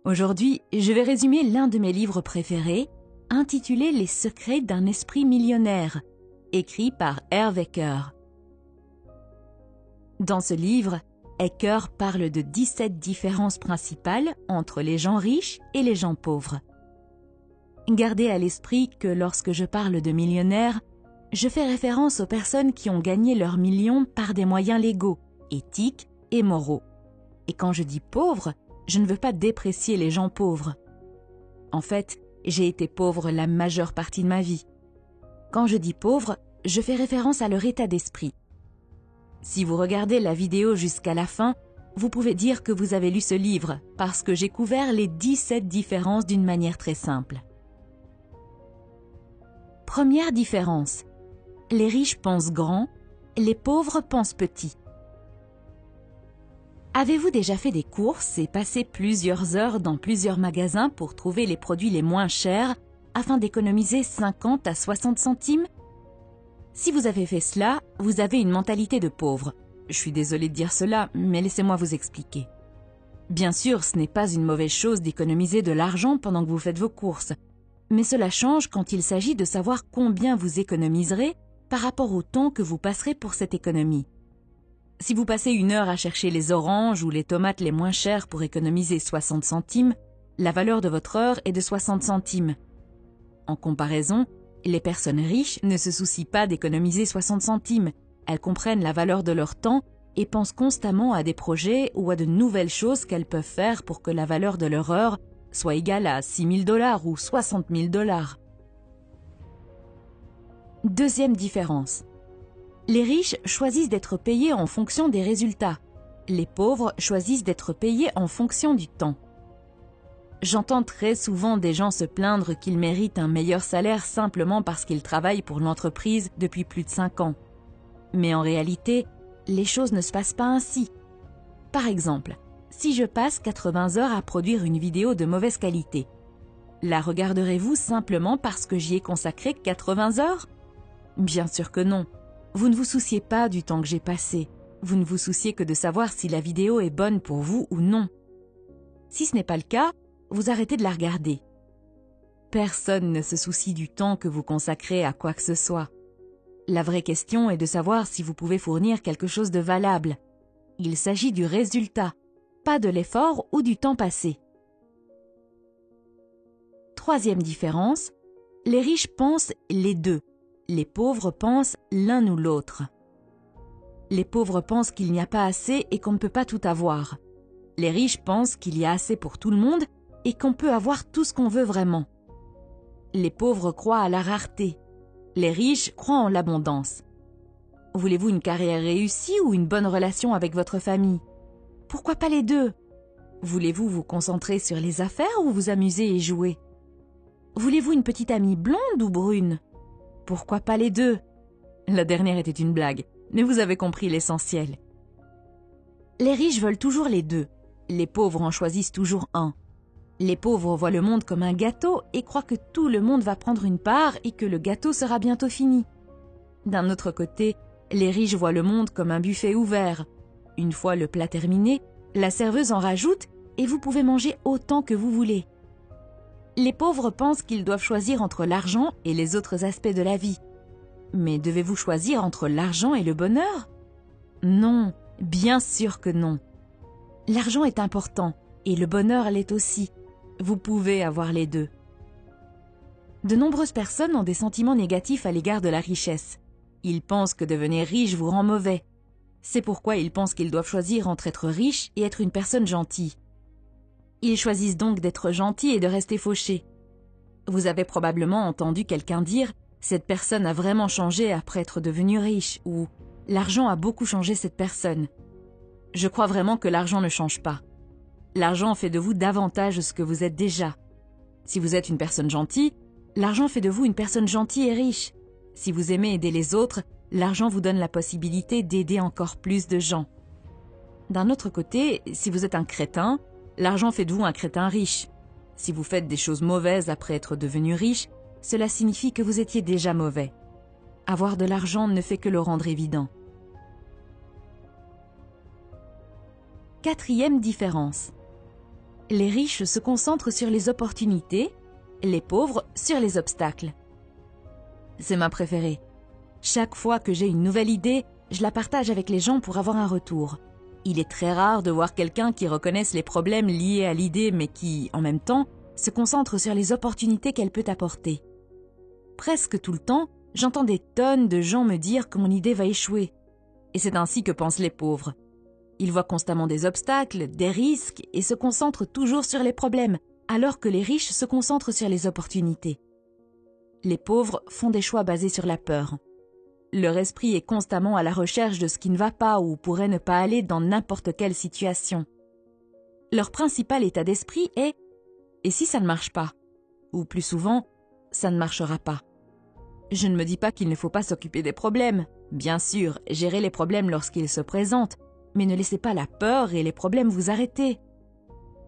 Aujourd'hui, je vais résumer l'un de mes livres préférés, intitulé « Les secrets d'un esprit millionnaire », écrit par Hervé Ecker. Dans ce livre, Ecker parle de 17 différences principales entre les gens riches et les gens pauvres. Gardez à l'esprit que lorsque je parle de millionnaires, je fais référence aux personnes qui ont gagné leurs millions par des moyens légaux, éthiques et moraux. Et quand je dis pauvre, je ne veux pas déprécier les gens pauvres. En fait, j'ai été pauvre la majeure partie de ma vie. Quand je dis pauvre, je fais référence à leur état d'esprit. Si vous regardez la vidéo jusqu'à la fin, vous pouvez dire que vous avez lu ce livre parce que j'ai couvert les 17 différences d'une manière très simple. Première différence. Les riches pensent grand, les pauvres pensent petit. Avez-vous déjà fait des courses et passé plusieurs heures dans plusieurs magasins pour trouver les produits les moins chers afin d'économiser 50 à 60 centimes? Si vous avez fait cela, vous avez une mentalité de pauvre. Je suis désolée de dire cela, mais laissez-moi vous expliquer. Bien sûr, ce n'est pas une mauvaise chose d'économiser de l'argent pendant que vous faites vos courses, mais cela change quand il s'agit de savoir combien vous économiserez par rapport au temps que vous passerez pour cette économie. Si vous passez 1 heure à chercher les oranges ou les tomates les moins chères pour économiser 60 centimes, la valeur de votre heure est de 60 centimes. En comparaison, les personnes riches ne se soucient pas d'économiser 60 centimes. Elles comprennent la valeur de leur temps et pensent constamment à des projets ou à de nouvelles choses qu'elles peuvent faire pour que la valeur de leur heure soit égale à 6 000 $ ou 60 000 $. Deuxième différence. Les riches choisissent d'être payés en fonction des résultats. Les pauvres choisissent d'être payés en fonction du temps. J'entends très souvent des gens se plaindre qu'ils méritent un meilleur salaire simplement parce qu'ils travaillent pour l'entreprise depuis plus de 5 ans. Mais en réalité, les choses ne se passent pas ainsi. Par exemple, si je passe 80 heures à produire une vidéo de mauvaise qualité, la regarderez-vous simplement parce que j'y ai consacré 80 heures? Bien sûr que non. Vous ne vous souciez pas du temps que j'ai passé. Vous ne vous souciez que de savoir si la vidéo est bonne pour vous ou non. Si ce n'est pas le cas, vous arrêtez de la regarder. Personne ne se soucie du temps que vous consacrez à quoi que ce soit. La vraie question est de savoir si vous pouvez fournir quelque chose de valable. Il s'agit du résultat, pas de l'effort ou du temps passé. Troisième différence, les riches pensent les deux. Les pauvres pensent l'un ou l'autre. Les pauvres pensent qu'il n'y a pas assez et qu'on ne peut pas tout avoir. Les riches pensent qu'il y a assez pour tout le monde et qu'on peut avoir tout ce qu'on veut vraiment. Les pauvres croient à la rareté. Les riches croient en l'abondance. Voulez-vous une carrière réussie ou une bonne relation avec votre famille? Pourquoi pas les deux? Voulez-vous vous concentrer sur les affaires ou vous amuser et jouer? Voulez-vous une petite amie blonde ou brune? Pourquoi pas les deux? La dernière était une blague, mais vous avez compris l'essentiel. Les riches veulent toujours les deux. Les pauvres en choisissent toujours un. Les pauvres voient le monde comme un gâteau et croient que tout le monde va prendre une part et que le gâteau sera bientôt fini. D'un autre côté, les riches voient le monde comme un buffet ouvert. Une fois le plat terminé, la serveuse en rajoute et vous pouvez manger autant que vous voulez. Les pauvres pensent qu'ils doivent choisir entre l'argent et les autres aspects de la vie. Mais devez-vous choisir entre l'argent et le bonheur? Non, bien sûr que non. L'argent est important et le bonheur l'est aussi. Vous pouvez avoir les deux. De nombreuses personnes ont des sentiments négatifs à l'égard de la richesse. Ils pensent que devenir riche vous rend mauvais. C'est pourquoi ils pensent qu'ils doivent choisir entre être riche et être une personne gentille. Ils choisissent donc d'être gentils et de rester fauchés. Vous avez probablement entendu quelqu'un dire « cette personne a vraiment changé après être devenue riche » ou « l'argent a beaucoup changé cette personne ». Je crois vraiment que l'argent ne change pas. L'argent fait de vous davantage ce que vous êtes déjà. Si vous êtes une personne gentille, l'argent fait de vous une personne gentille et riche. Si vous aimez aider les autres, l'argent vous donne la possibilité d'aider encore plus de gens. D'un autre côté, si vous êtes un crétin, l'argent fait de vous un crétin riche. Si vous faites des choses mauvaises après être devenu riche, cela signifie que vous étiez déjà mauvais. Avoir de l'argent ne fait que le rendre évident. Quatrième différence. Les riches se concentrent sur les opportunités, les pauvres sur les obstacles. C'est ma préférée. Chaque fois que j'ai une nouvelle idée, je la partage avec les gens pour avoir un retour. Il est très rare de voir quelqu'un qui reconnaisse les problèmes liés à l'idée mais qui, en même temps, se concentre sur les opportunités qu'elle peut apporter. Presque tout le temps, j'entends des tonnes de gens me dire que mon idée va échouer. Et c'est ainsi que pensent les pauvres. Ils voient constamment des obstacles, des risques et se concentrent toujours sur les problèmes, alors que les riches se concentrent sur les opportunités. Les pauvres font des choix basés sur la peur. Leur esprit est constamment à la recherche de ce qui ne va pas ou pourrait ne pas aller dans n'importe quelle situation. Leur principal état d'esprit est « et si ça ne marche pas ?» ou plus souvent « ça ne marchera pas ». Je ne me dis pas qu'il ne faut pas s'occuper des problèmes. Bien sûr, gérez les problèmes lorsqu'ils se présentent, mais ne laissez pas la peur et les problèmes vous arrêter.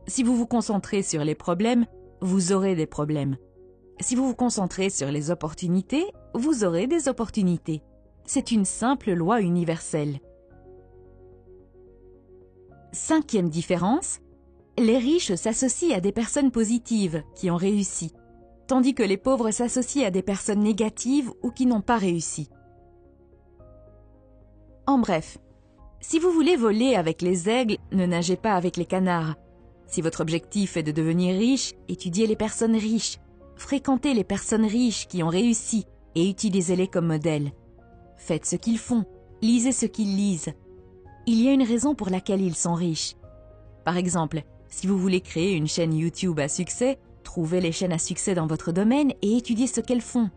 Si vous vous concentrez sur les problèmes, vous aurez des problèmes. Si vous vous concentrez sur les opportunités, vous aurez des opportunités. C'est une simple loi universelle. 5e différence, les riches s'associent à des personnes positives qui ont réussi, tandis que les pauvres s'associent à des personnes négatives ou qui n'ont pas réussi. En bref, si vous voulez voler avec les aigles, ne nagez pas avec les canards. Si votre objectif est de devenir riche, étudiez les personnes riches, fréquentez les personnes riches qui ont réussi et utilisez-les comme modèle. Faites ce qu'ils font, lisez ce qu'ils lisent. Il y a une raison pour laquelle ils sont riches. Par exemple, si vous voulez créer une chaîne YouTube à succès, trouvez les chaînes à succès dans votre domaine et étudiez ce qu'elles font.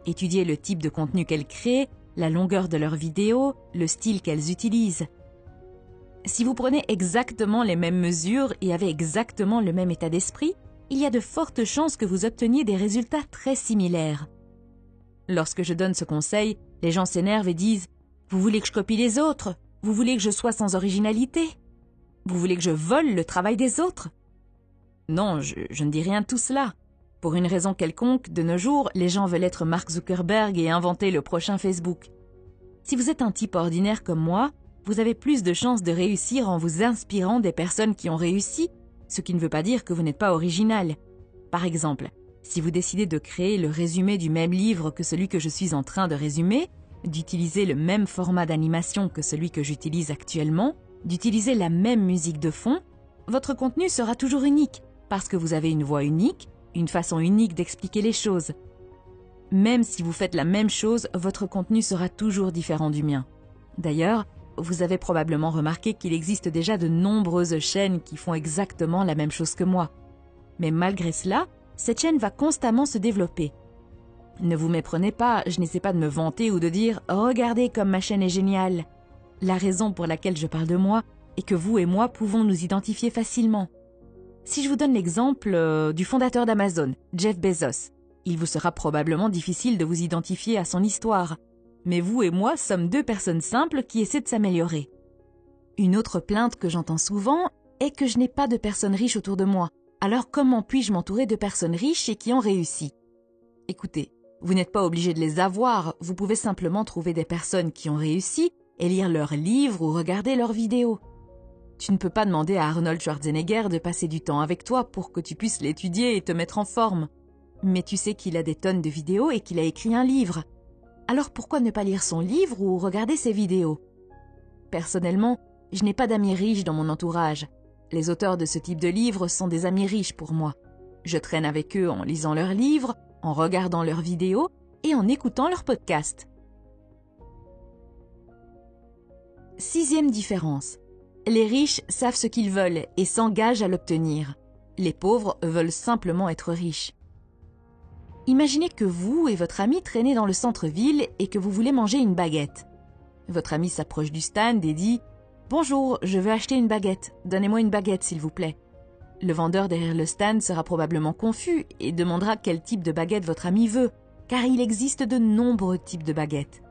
Étudiez le type de contenu qu'elles créent, la longueur de leurs vidéos, le style qu'elles utilisent. Si vous prenez exactement les mêmes mesures et avez exactement le même état d'esprit, il y a de fortes chances que vous obteniez des résultats très similaires. Lorsque je donne ce conseil, les gens s'énervent et disent « Vous voulez que je copie les autres? Vous voulez que je sois sans originalité? Vous voulez que je vole le travail des autres ?» Non, je ne dis rien de tout cela. Pour une raison quelconque, de nos jours, les gens veulent être Mark Zuckerberg et inventer le prochain Facebook. Si vous êtes un type ordinaire comme moi, vous avez plus de chances de réussir en vous inspirant des personnes qui ont réussi, ce qui ne veut pas dire que vous n'êtes pas original. Par exemple, si vous décidez de créer le résumé du même livre que celui que je suis en train de résumer, d'utiliser le même format d'animation que celui que j'utilise actuellement, d'utiliser la même musique de fond, votre contenu sera toujours unique, parce que vous avez une voix unique, une façon unique d'expliquer les choses. Même si vous faites la même chose, votre contenu sera toujours différent du mien. D'ailleurs, vous avez probablement remarqué qu'il existe déjà de nombreuses chaînes qui font exactement la même chose que moi. Mais malgré cela, cette chaîne va constamment se développer. Ne vous méprenez pas, je n'essaie pas de me vanter ou de dire « Regardez comme ma chaîne est géniale ». La raison pour laquelle je parle de moi est que vous et moi pouvons nous identifier facilement. Si je vous donne l'exemple du fondateur d'Amazon, Jeff Bezos, il vous sera probablement difficile de vous identifier à son histoire. Mais vous et moi sommes deux personnes simples qui essaient de s'améliorer. Une autre plainte que j'entends souvent est que je n'ai pas de personnes riches autour de moi. Alors comment puis-je m'entourer de personnes riches et qui ont réussi? Écoutez, vous n'êtes pas obligé de les avoir, vous pouvez simplement trouver des personnes qui ont réussi et lire leurs livres ou regarder leurs vidéos. Tu ne peux pas demander à Arnold Schwarzenegger de passer du temps avec toi pour que tu puisses l'étudier et te mettre en forme. Mais tu sais qu'il a des tonnes de vidéos et qu'il a écrit un livre. Alors pourquoi ne pas lire son livre ou regarder ses vidéos? Personnellement, je n'ai pas d'amis riches dans mon entourage. Les auteurs de ce type de livres sont des amis riches pour moi. Je traîne avec eux en lisant leurs livres, en regardant leurs vidéos et en écoutant leurs podcasts. 6e différence. Les riches savent ce qu'ils veulent et s'engagent à l'obtenir. Les pauvres veulent simplement être riches. Imaginez que vous et votre ami traînez dans le centre-ville et que vous voulez manger une baguette. Votre ami s'approche du stand et dit « Bonjour, je veux acheter une baguette. Donnez-moi une baguette, s'il vous plaît. » Le vendeur derrière le stand sera probablement confus et demandera quel type de baguette votre ami veut, car il existe de nombreux types de baguettes.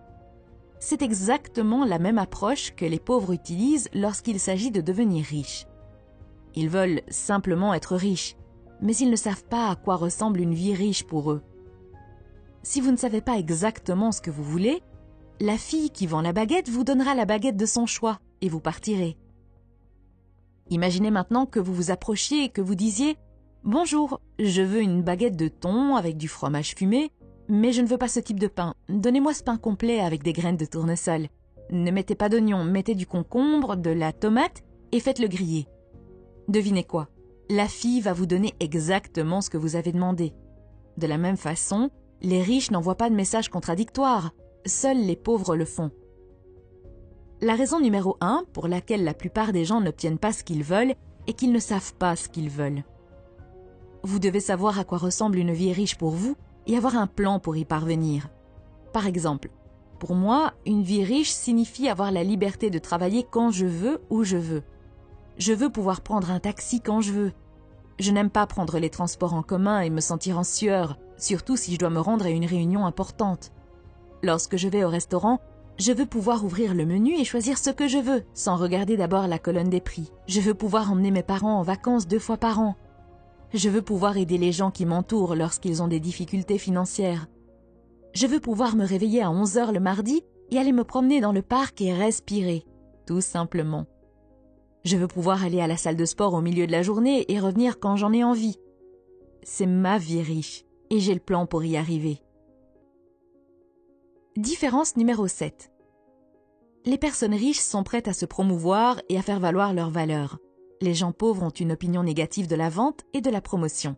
C'est exactement la même approche que les pauvres utilisent lorsqu'il s'agit de devenir riches. Ils veulent simplement être riches, mais ils ne savent pas à quoi ressemble une vie riche pour eux. Si vous ne savez pas exactement ce que vous voulez, la fille qui vend la baguette vous donnera la baguette de son choix et vous partirez. Imaginez maintenant que vous vous approchiez et que vous disiez « Bonjour, je veux une baguette de thon avec du fromage fumé, mais je ne veux pas ce type de pain. Donnez-moi ce pain complet avec des graines de tournesol. Ne mettez pas d'oignon, mettez du concombre, de la tomate et faites-le griller. » Devinez quoi? La fille va vous donner exactement ce que vous avez demandé. De la même façon, les riches n'envoient pas de messages contradictoires. Seuls les pauvres le font. La raison numéro 1 pour laquelle la plupart des gens n'obtiennent pas ce qu'ils veulent est qu'ils ne savent pas ce qu'ils veulent. Vous devez savoir à quoi ressemble une vie riche pour vous et avoir un plan pour y parvenir. Par exemple, pour moi, une vie riche signifie avoir la liberté de travailler quand je veux, où je veux. Je veux pouvoir prendre un taxi quand je veux. Je n'aime pas prendre les transports en commun et me sentir en sueur, surtout si je dois me rendre à une réunion importante. Lorsque je vais au restaurant, je veux pouvoir ouvrir le menu et choisir ce que je veux, sans regarder d'abord la colonne des prix. Je veux pouvoir emmener mes parents en vacances 2 fois par an. Je veux pouvoir aider les gens qui m'entourent lorsqu'ils ont des difficultés financières. Je veux pouvoir me réveiller à 11 h le mardi et aller me promener dans le parc et respirer, tout simplement. Je veux pouvoir aller à la salle de sport au milieu de la journée et revenir quand j'en ai envie. C'est ma vie riche et j'ai le plan pour y arriver. Différence numéro 7. Les personnes riches sont prêtes à se promouvoir et à faire valoir leurs valeurs. Les gens pauvres ont une opinion négative de la vente et de la promotion.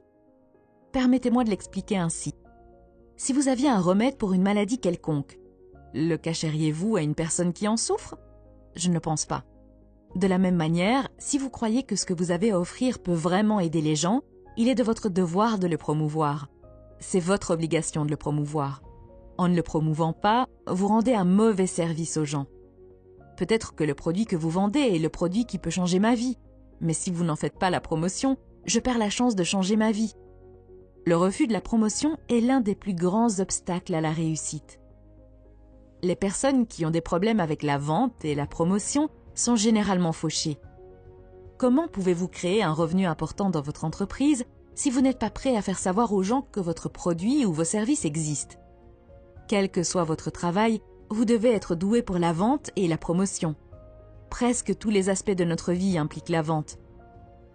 Permettez-moi de l'expliquer ainsi. Si vous aviez un remède pour une maladie quelconque, le cacheriez-vous à une personne qui en souffre? Je ne le pense pas. De la même manière, si vous croyez que ce que vous avez à offrir peut vraiment aider les gens, il est de votre devoir de le promouvoir. C'est votre obligation de le promouvoir. En ne le promouvant pas, vous rendez un mauvais service aux gens. Peut-être que le produit que vous vendez est le produit qui peut changer ma vie, mais si vous n'en faites pas la promotion, je perds la chance de changer ma vie. Le refus de la promotion est l'un des plus grands obstacles à la réussite. Les personnes qui ont des problèmes avec la vente et la promotion sont généralement fauchées. Comment pouvez-vous créer un revenu important dans votre entreprise si vous n'êtes pas prêt à faire savoir aux gens que votre produit ou vos services existent? Quel que soit votre travail, vous devez être doué pour la vente et la promotion. Presque tous les aspects de notre vie impliquent la vente.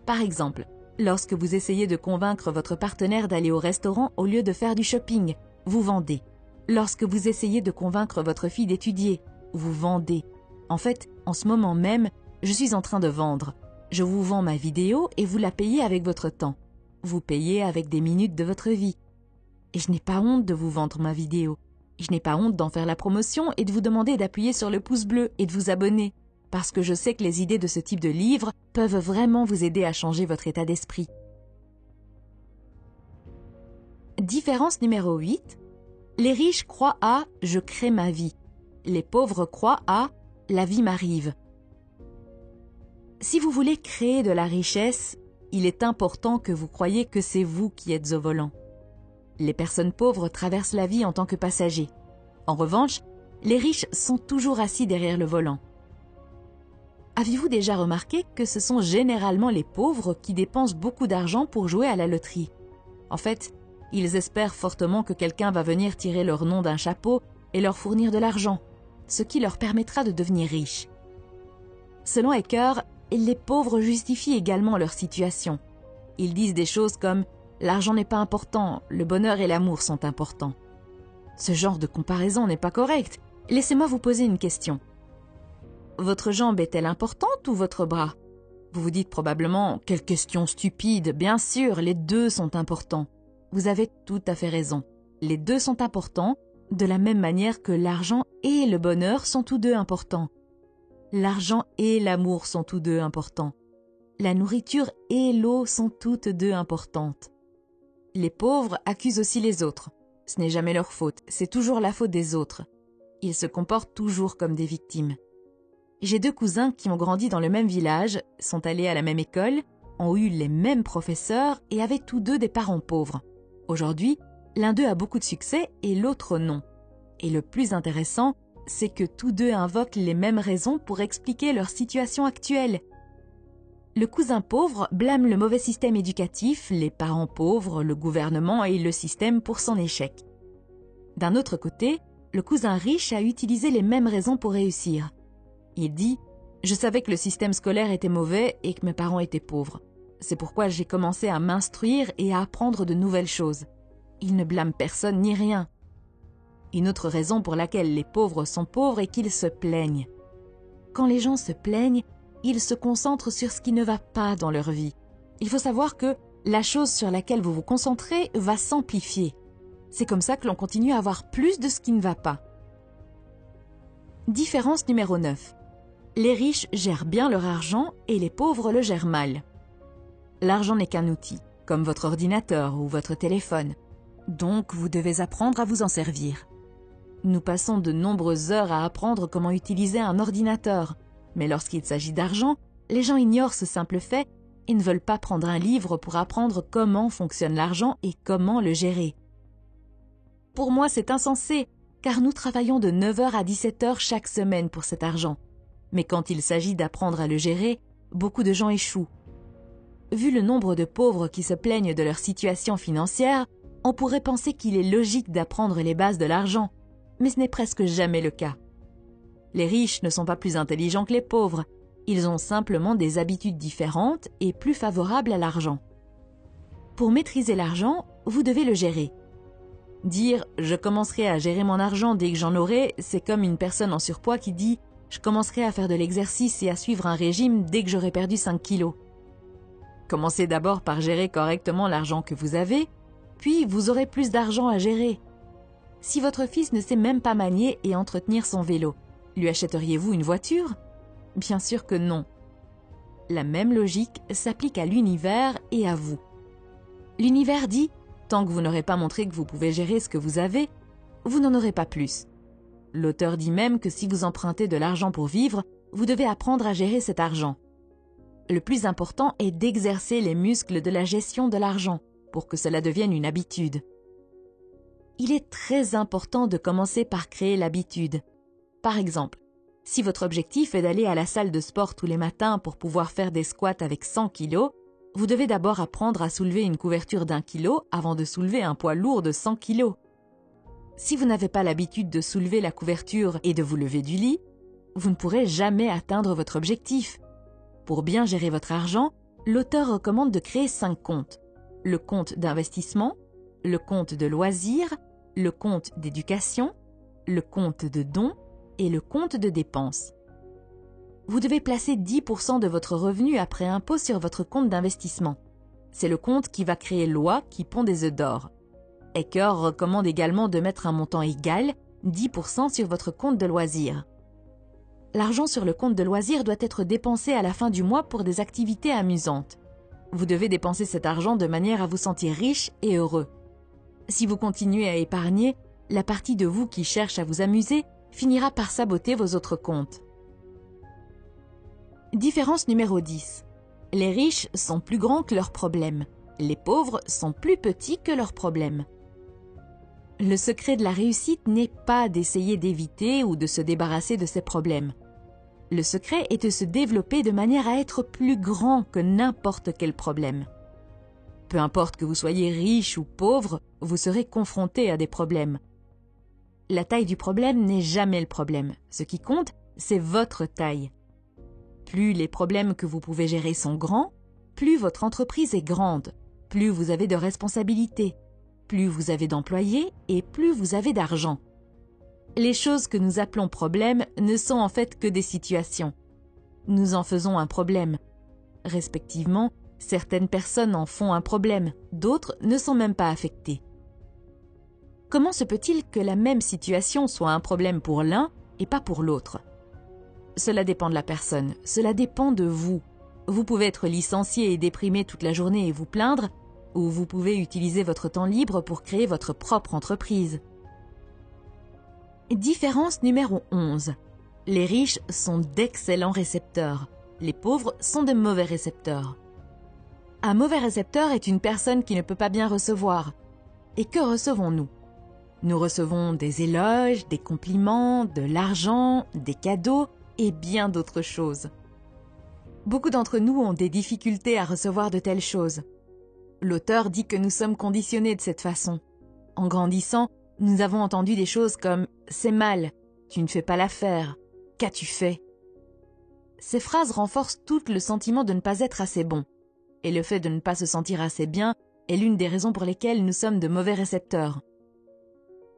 Par exemple, lorsque vous essayez de convaincre votre partenaire d'aller au restaurant au lieu de faire du shopping, vous vendez. Lorsque vous essayez de convaincre votre fille d'étudier, vous vendez. En fait, en ce moment même, je suis en train de vendre. Je vous vends ma vidéo et vous la payez avec votre temps. Vous payez avec des minutes de votre vie. Et je n'ai pas honte de vous vendre ma vidéo. Je n'ai pas honte d'en faire la promotion et de vous demander d'appuyer sur le pouce bleu et de vous abonner, parce que je sais que les idées de ce type de livre peuvent vraiment vous aider à changer votre état d'esprit. Différence numéro 8. Les riches croient à « je crée ma vie ». Les pauvres croient à « la vie m'arrive ». Si vous voulez créer de la richesse, il est important que vous croyiez que c'est vous qui êtes au volant. Les personnes pauvres traversent la vie en tant que passagers. En revanche, les riches sont toujours assis derrière le volant. Avez-vous déjà remarqué que ce sont généralement les pauvres qui dépensent beaucoup d'argent pour jouer à la loterie? En fait, ils espèrent fortement que quelqu'un va venir tirer leur nom d'un chapeau et leur fournir de l'argent, ce qui leur permettra de devenir riches. Selon Ecker, les pauvres justifient également leur situation. Ils disent des choses comme « l'argent n'est pas important, le bonheur et l'amour sont importants ». Ce genre de comparaison n'est pas correct. Laissez-moi vous poser une question. Votre jambe est-elle importante ou votre bras? Vous vous dites probablement « quelle question stupide, bien sûr, les deux sont importants ». Vous avez tout à fait raison. Les deux sont importants, de la même manière que l'argent et le bonheur sont tous deux importants. L'argent et l'amour sont tous deux importants. La nourriture et l'eau sont toutes deux importantes. Les pauvres accusent aussi les autres. Ce n'est jamais leur faute, c'est toujours la faute des autres. Ils se comportent toujours comme des victimes. J'ai 2 cousins qui ont grandi dans le même village, sont allés à la même école, ont eu les mêmes professeurs et avaient tous deux des parents pauvres. Aujourd'hui, l'un d'eux a beaucoup de succès et l'autre non. Et le plus intéressant, c'est que tous deux invoquent les mêmes raisons pour expliquer leur situation actuelle. Le cousin pauvre blâme le mauvais système éducatif, les parents pauvres, le gouvernement et le système pour son échec. D'un autre côté, le cousin riche a utilisé les mêmes raisons pour réussir. Il dit Je savais que le système scolaire était mauvais et que mes parents étaient pauvres. C'est pourquoi j'ai commencé à m'instruire et à apprendre de nouvelles choses. Ils ne blâment personne ni rien. Une autre raison pour laquelle les pauvres sont pauvres est qu'ils se plaignent. Quand les gens se plaignent, ils se concentrent sur ce qui ne va pas dans leur vie. Il faut savoir que la chose sur laquelle vous vous concentrez va s'amplifier. C'est comme ça que l'on continue à avoir plus de ce qui ne va pas. Différence numéro 9. Les riches gèrent bien leur argent et les pauvres le gèrent mal. L'argent n'est qu'un outil, comme votre ordinateur ou votre téléphone. Donc, vous devez apprendre à vous en servir. Nous passons de nombreuses heures à apprendre comment utiliser un ordinateur. Mais lorsqu'il s'agit d'argent, les gens ignorent ce simple fait et ne veulent pas prendre un livre pour apprendre comment fonctionne l'argent et comment le gérer. Pour moi, c'est insensé, car nous travaillons de 9h à 17h chaque semaine pour cet argent. Mais quand il s'agit d'apprendre à le gérer, beaucoup de gens échouent. Vu le nombre de pauvres qui se plaignent de leur situation financière, on pourrait penser qu'il est logique d'apprendre les bases de l'argent, mais ce n'est presque jamais le cas. Les riches ne sont pas plus intelligents que les pauvres, ils ont simplement des habitudes différentes et plus favorables à l'argent. Pour maîtriser l'argent, vous devez le gérer. Dire « je commencerai à gérer mon argent dès que j'en aurai », c'est comme une personne en surpoids qui dit « je commencerai à faire de l'exercice et à suivre un régime dès que j'aurai perdu 5 kilos ». Commencez d'abord par gérer correctement l'argent que vous avez, puis vous aurez plus d'argent à gérer. Si votre fils ne sait même pas manier et entretenir son vélo, lui achèteriez-vous une voiture? Bien sûr que non. La même logique s'applique à l'univers et à vous. L'univers dit « tant que vous n'aurez pas montré que vous pouvez gérer ce que vous avez, vous n'en aurez pas plus ». L'auteur dit même que si vous empruntez de l'argent pour vivre, vous devez apprendre à gérer cet argent. Le plus important est d'exercer les muscles de la gestion de l'argent pour que cela devienne une habitude. Il est très important de commencer par créer l'habitude. Par exemple, si votre objectif est d'aller à la salle de sport tous les matins pour pouvoir faire des squats avec 100 kg, vous devez d'abord apprendre à soulever une couverture d'1 kg avant de soulever un poids lourd de 100 kg. Si vous n'avez pas l'habitude de soulever la couverture et de vous lever du lit, vous ne pourrez jamais atteindre votre objectif. Pour bien gérer votre argent, l'auteur recommande de créer 5 comptes. Le compte d'investissement, le compte de loisirs, le compte d'éducation, le compte de dons et le compte de dépenses. Vous devez placer 10% de votre revenu après impôt sur votre compte d'investissement. C'est le compte qui va créer l'oie qui pond des œufs d'or. Ecker recommande également de mettre un montant égal, 10% sur votre compte de loisirs. L'argent sur le compte de loisirs doit être dépensé à la fin du mois pour des activités amusantes. Vous devez dépenser cet argent de manière à vous sentir riche et heureux. Si vous continuez à épargner, la partie de vous qui cherche à vous amuser finira par saboter vos autres comptes. Différence numéro 10. Les riches sont plus grands que leurs problèmes. Les pauvres sont plus petits que leurs problèmes. Le secret de la réussite n'est pas d'essayer d'éviter ou de se débarrasser de ses problèmes. Le secret est de se développer de manière à être plus grand que n'importe quel problème. Peu importe que vous soyez riche ou pauvre, vous serez confronté à des problèmes. La taille du problème n'est jamais le problème. Ce qui compte, c'est votre taille. Plus les problèmes que vous pouvez gérer sont grands, plus votre entreprise est grande, plus vous avez de responsabilités, plus vous avez d'employés et plus vous avez d'argent. Les choses que nous appelons problèmes ne sont en fait que des situations. Nous en faisons un problème. Respectivement, certaines personnes en font un problème, d'autres ne sont même pas affectées. Comment se peut-il que la même situation soit un problème pour l'un et pas pour l'autre? Cela dépend de la personne, cela dépend de vous. Vous pouvez être licencié et déprimé toute la journée et vous plaindre, ou vous pouvez utiliser votre temps libre pour créer votre propre entreprise. Différence numéro 11. Les riches sont d'excellents récepteurs. Les pauvres sont de mauvais récepteurs. Un mauvais récepteur est une personne qui ne peut pas bien recevoir. Et que recevons-nous? Nous recevons des éloges, des compliments, de l'argent, des cadeaux et bien d'autres choses. Beaucoup d'entre nous ont des difficultés à recevoir de telles choses. L'auteur dit que nous sommes conditionnés de cette façon. En grandissant, nous avons entendu des choses comme « c'est mal »,« tu ne fais pas l'affaire »,« qu'as-tu fait ?» Ces phrases renforcent toutes le sentiment de ne pas être assez bon. Et le fait de ne pas se sentir assez bien est l'une des raisons pour lesquelles nous sommes de mauvais récepteurs.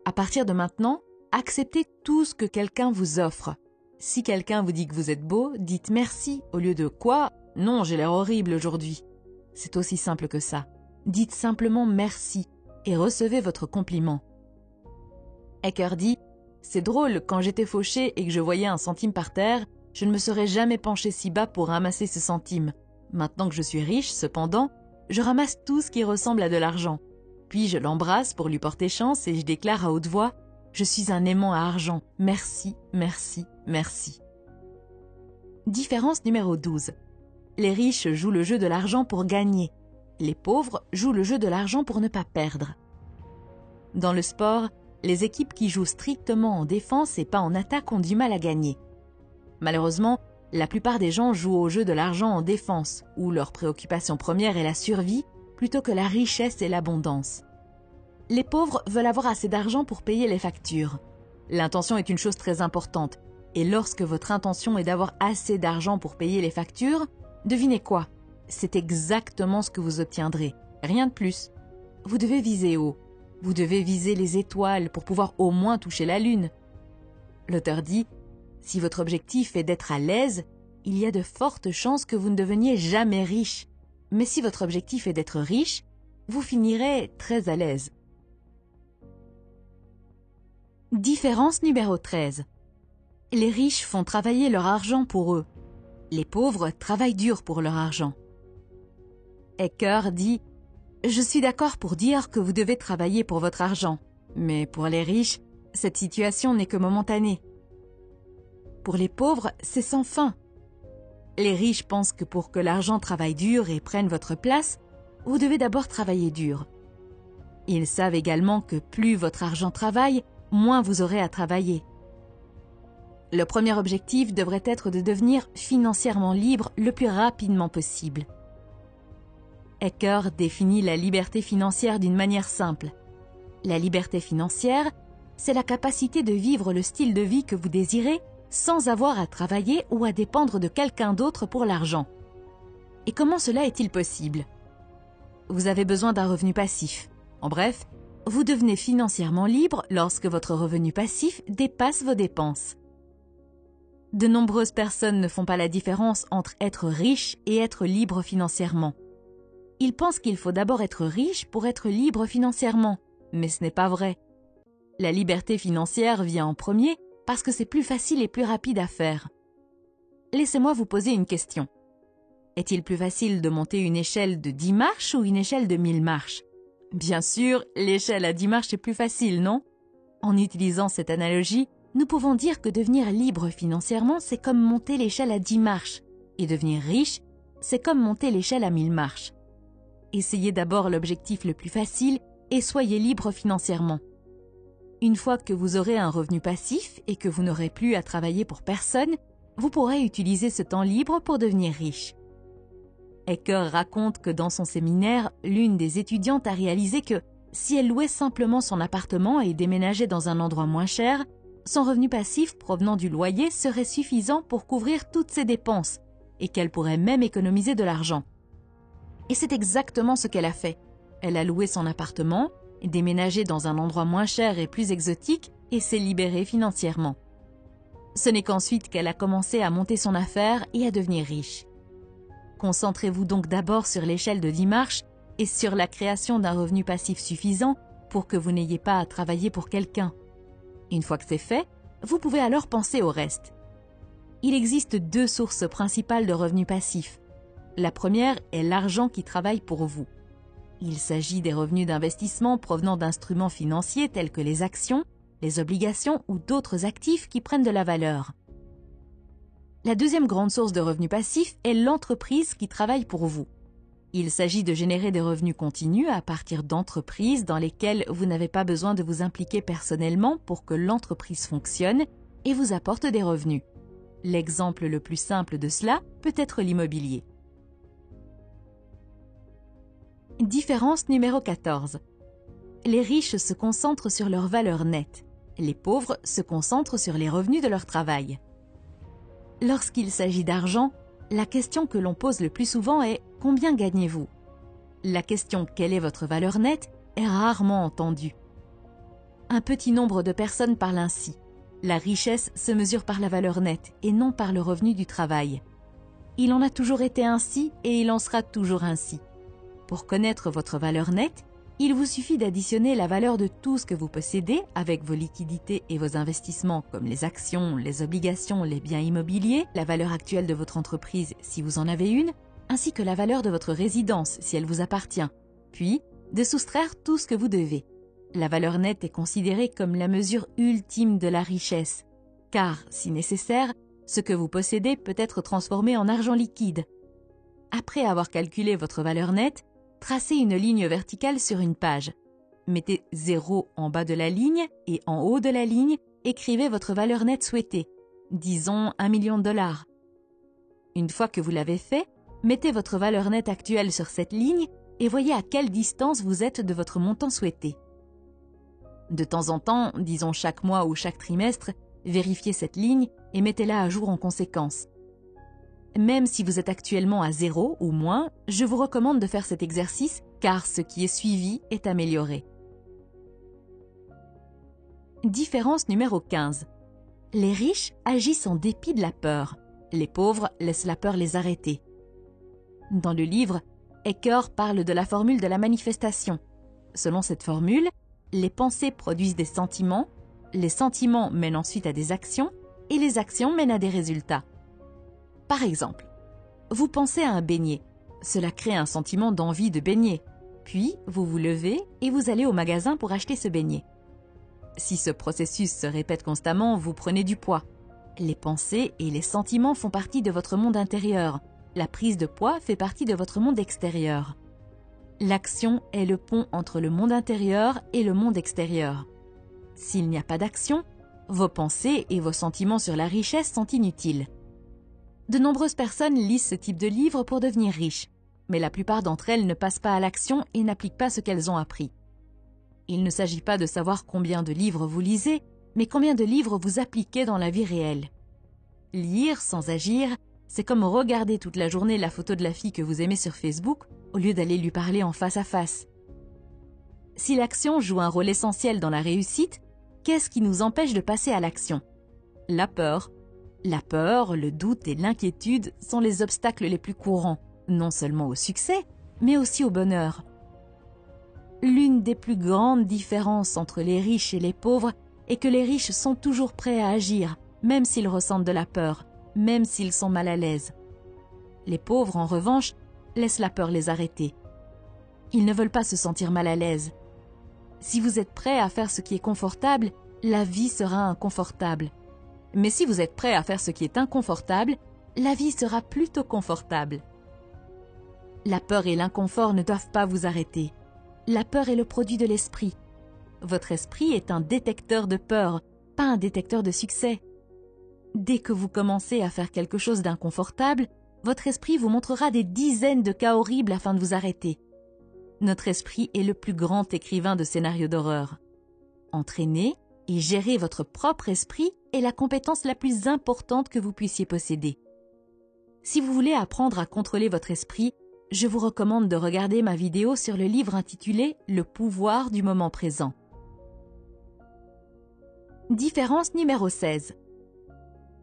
À partir de maintenant, acceptez tout ce que quelqu'un vous offre. Si quelqu'un vous dit que vous êtes beau, dites merci au lieu de quoi « Non, j'ai l'air horrible aujourd'hui ». C'est aussi simple que ça. Dites simplement merci et recevez votre compliment. Ecker dit « C'est drôle, quand j'étais fauché et que je voyais un centime par terre, je ne me serais jamais penché si bas pour ramasser ce centime. Maintenant que je suis riche, cependant, je ramasse tout ce qui ressemble à de l'argent. Puis je l'embrasse pour lui porter chance et je déclare à haute voix « Je suis un aimant à argent. Merci, merci, merci. » Différence numéro 12. Les riches jouent le jeu de l'argent pour gagner. Les pauvres jouent le jeu de l'argent pour ne pas perdre. Dans le sport, les équipes qui jouent strictement en défense et pas en attaque ont du mal à gagner. Malheureusement, la plupart des gens jouent au jeu de l'argent en défense, où leur préoccupation première est la survie, plutôt que la richesse et l'abondance. Les pauvres veulent avoir assez d'argent pour payer les factures. L'intention est une chose très importante, et lorsque votre intention est d'avoir assez d'argent pour payer les factures, devinez quoi? C'est exactement ce que vous obtiendrez, rien de plus. Vous devez viser haut. Vous devez viser les étoiles pour pouvoir au moins toucher la lune. L'auteur dit « Si votre objectif est d'être à l'aise, il y a de fortes chances que vous ne deveniez jamais riche. Mais si votre objectif est d'être riche, vous finirez très à l'aise. » Différence numéro 13. Les riches font travailler leur argent pour eux. Les pauvres travaillent dur pour leur argent. Ecker dit « Je suis d'accord pour dire que vous devez travailler pour votre argent, mais pour les riches, cette situation n'est que momentanée. Pour les pauvres, c'est sans fin. Les riches pensent que pour que l'argent travaille dur et prenne votre place, vous devez d'abord travailler dur. Ils savent également que plus votre argent travaille, moins vous aurez à travailler. Le premier objectif devrait être de devenir financièrement libre le plus rapidement possible. Ecker définit la liberté financière d'une manière simple. La liberté financière, c'est la capacité de vivre le style de vie que vous désirez sans avoir à travailler ou à dépendre de quelqu'un d'autre pour l'argent. Et comment cela est-il possible? Vous avez besoin d'un revenu passif. En bref, vous devenez financièrement libre lorsque votre revenu passif dépasse vos dépenses. De nombreuses personnes ne font pas la différence entre être riche et être libre financièrement. Ils pensent qu'il faut d'abord être riche pour être libre financièrement, mais ce n'est pas vrai. La liberté financière vient en premier parce que c'est plus facile et plus rapide à faire. Laissez-moi vous poser une question. Est-il plus facile de monter une échelle de 10 marches ou une échelle de 1000 marches? Bien sûr, l'échelle à 10 marches est plus facile, non? En utilisant cette analogie, nous pouvons dire que devenir libre financièrement, c'est comme monter l'échelle à 10 marches, et devenir riche, c'est comme monter l'échelle à 1000 marches. Essayez d'abord l'objectif le plus facile et soyez libre financièrement. Une fois que vous aurez un revenu passif et que vous n'aurez plus à travailler pour personne, vous pourrez utiliser ce temps libre pour devenir riche. Ecker raconte que dans son séminaire, l'une des étudiantes a réalisé que si elle louait simplement son appartement et déménageait dans un endroit moins cher, son revenu passif provenant du loyer serait suffisant pour couvrir toutes ses dépenses et qu'elle pourrait même économiser de l'argent. Et c'est exactement ce qu'elle a fait. Elle a loué son appartement, déménagé dans un endroit moins cher et plus exotique et s'est libérée financièrement. Ce n'est qu'ensuite qu'elle a commencé à monter son affaire et à devenir riche. Concentrez-vous donc d'abord sur l'échelle de 10 marches et sur la création d'un revenu passif suffisant pour que vous n'ayez pas à travailler pour quelqu'un. Une fois que c'est fait, vous pouvez alors penser au reste. Il existe 2 sources principales de revenus passifs. La première est l'argent qui travaille pour vous. Il s'agit des revenus d'investissement provenant d'instruments financiers tels que les actions, les obligations ou d'autres actifs qui prennent de la valeur. La deuxième grande source de revenus passifs est l'entreprise qui travaille pour vous. Il s'agit de générer des revenus continus à partir d'entreprises dans lesquelles vous n'avez pas besoin de vous impliquer personnellement pour que l'entreprise fonctionne et vous apporte des revenus. L'exemple le plus simple de cela peut être l'immobilier. Différence numéro 14. Les riches se concentrent sur leur valeur nette. Les pauvres se concentrent sur les revenus de leur travail. Lorsqu'il s'agit d'argent, la question que l'on pose le plus souvent est « Combien gagnez-vous » La question « Quelle est votre valeur nette » est rarement entendue. Un petit nombre de personnes parlent ainsi. La richesse se mesure par la valeur nette et non par le revenu du travail. Il en a toujours été ainsi et il en sera toujours ainsi. Pour connaître votre valeur nette, il vous suffit d'additionner la valeur de tout ce que vous possédez avec vos liquidités et vos investissements comme les actions, les obligations, les biens immobiliers, la valeur actuelle de votre entreprise si vous en avez une, ainsi que la valeur de votre résidence si elle vous appartient, puis de soustraire tout ce que vous devez. La valeur nette est considérée comme la mesure ultime de la richesse, car, si nécessaire, ce que vous possédez peut être transformé en argent liquide. Après avoir calculé votre valeur nette, tracez une ligne verticale sur une page. Mettez 0 en bas de la ligne et en haut de la ligne, écrivez votre valeur nette souhaitée, disons 1 million de dollars. Une fois que vous l'avez fait, mettez votre valeur nette actuelle sur cette ligne et voyez à quelle distance vous êtes de votre montant souhaité. De temps en temps, disons chaque mois ou chaque trimestre, vérifiez cette ligne et mettez-la à jour en conséquence. Même si vous êtes actuellement à 0 ou moins, je vous recommande de faire cet exercice car ce qui est suivi est amélioré. Différence numéro 15. Les riches agissent en dépit de la peur. Les pauvres laissent la peur les arrêter. Dans le livre, Ecker parle de la formule de la manifestation. Selon cette formule, les pensées produisent des sentiments, les sentiments mènent ensuite à des actions et les actions mènent à des résultats. Par exemple, vous pensez à un beignet. Cela crée un sentiment d'envie de beignet. Puis, vous vous levez et vous allez au magasin pour acheter ce beignet. Si ce processus se répète constamment, vous prenez du poids. Les pensées et les sentiments font partie de votre monde intérieur. La prise de poids fait partie de votre monde extérieur. L'action est le pont entre le monde intérieur et le monde extérieur. S'il n'y a pas d'action, vos pensées et vos sentiments sur la richesse sont inutiles. De nombreuses personnes lisent ce type de livre pour devenir riches, mais la plupart d'entre elles ne passent pas à l'action et n'appliquent pas ce qu'elles ont appris. Il ne s'agit pas de savoir combien de livres vous lisez, mais combien de livres vous appliquez dans la vie réelle. Lire sans agir, c'est comme regarder toute la journée la photo de la fille que vous aimez sur Facebook au lieu d'aller lui parler en face à face. Si l'action joue un rôle essentiel dans la réussite, qu'est-ce qui nous empêche de passer à l'action? La peur. La peur, le doute et l'inquiétude sont les obstacles les plus courants, non seulement au succès, mais aussi au bonheur. L'une des plus grandes différences entre les riches et les pauvres est que les riches sont toujours prêts à agir, même s'ils ressentent de la peur, même s'ils sont mal à l'aise. Les pauvres, en revanche, laissent la peur les arrêter. Ils ne veulent pas se sentir mal à l'aise. Si vous êtes prêt à faire ce qui est confortable, la vie sera inconfortable. Mais si vous êtes prêt à faire ce qui est inconfortable, la vie sera plutôt confortable. La peur et l'inconfort ne doivent pas vous arrêter. La peur est le produit de l'esprit. Votre esprit est un détecteur de peur, pas un détecteur de succès. Dès que vous commencez à faire quelque chose d'inconfortable, votre esprit vous montrera des dizaines de cas horribles afin de vous arrêter. Notre esprit est le plus grand écrivain de scénarios d'horreur. Entraîner et gérer votre propre esprit est la compétence la plus importante que vous puissiez posséder. Si vous voulez apprendre à contrôler votre esprit, je vous recommande de regarder ma vidéo sur le livre intitulé « Le pouvoir du moment présent ». Différence numéro 16.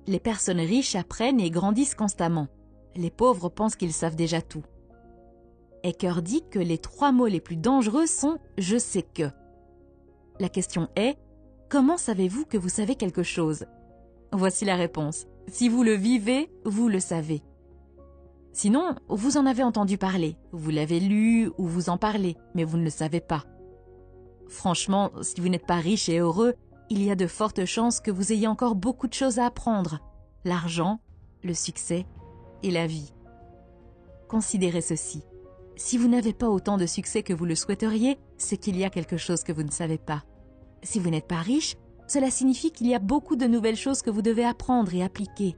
Les personnes riches apprennent et grandissent constamment. Les pauvres pensent qu'ils savent déjà tout. Ecker dit que les 3 mots les plus dangereux sont « je sais que ». La question est « comment savez-vous que vous savez quelque chose ?» Voici la réponse. Si vous le vivez, vous le savez. Sinon, vous en avez entendu parler, vous l'avez lu ou vous en parlez, mais vous ne le savez pas. Franchement, si vous n'êtes pas riche et heureux, il y a de fortes chances que vous ayez encore beaucoup de choses à apprendre. L'argent, le succès et la vie. Considérez ceci. Si vous n'avez pas autant de succès que vous le souhaiteriez, c'est qu'il y a quelque chose que vous ne savez pas. Si vous n'êtes pas riche, cela signifie qu'il y a beaucoup de nouvelles choses que vous devez apprendre et appliquer.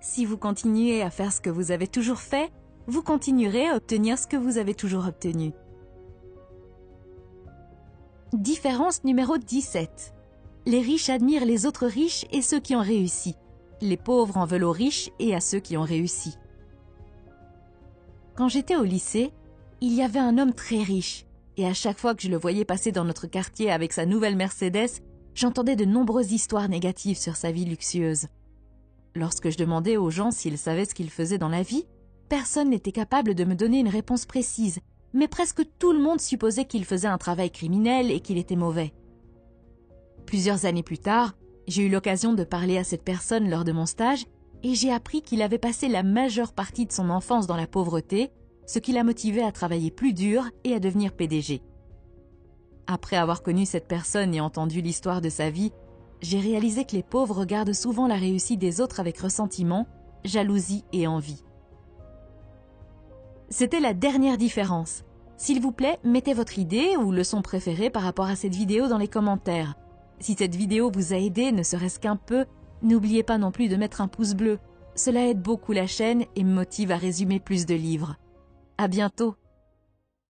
Si vous continuez à faire ce que vous avez toujours fait, vous continuerez à obtenir ce que vous avez toujours obtenu. Différence numéro 17. Les riches admirent les autres riches et ceux qui ont réussi. Les pauvres en veulent aux riches et à ceux qui ont réussi. Quand j'étais au lycée, il y avait un homme très riche, et à chaque fois que je le voyais passer dans notre quartier avec sa nouvelle Mercedes, j'entendais de nombreuses histoires négatives sur sa vie luxueuse. Lorsque je demandais aux gens s'ils savaient ce qu'il faisait dans la vie, personne n'était capable de me donner une réponse précise, mais presque tout le monde supposait qu'il faisait un travail criminel et qu'il était mauvais. Plusieurs années plus tard, j'ai eu l'occasion de parler à cette personne lors de mon stage et j'ai appris qu'il avait passé la majeure partie de son enfance dans la pauvreté, ce qui l'a motivé à travailler plus dur et à devenir PDG. Après avoir connu cette personne et entendu l'histoire de sa vie, j'ai réalisé que les pauvres regardent souvent la réussite des autres avec ressentiment, jalousie et envie. C'était la dernière différence. S'il vous plaît, mettez votre idée ou leçon préférée par rapport à cette vidéo dans les commentaires. Si cette vidéo vous a aidé, ne serait-ce qu'un peu, n'oubliez pas non plus de mettre un pouce bleu. Cela aide beaucoup la chaîne et me motive à résumer plus de livres. À bientôt!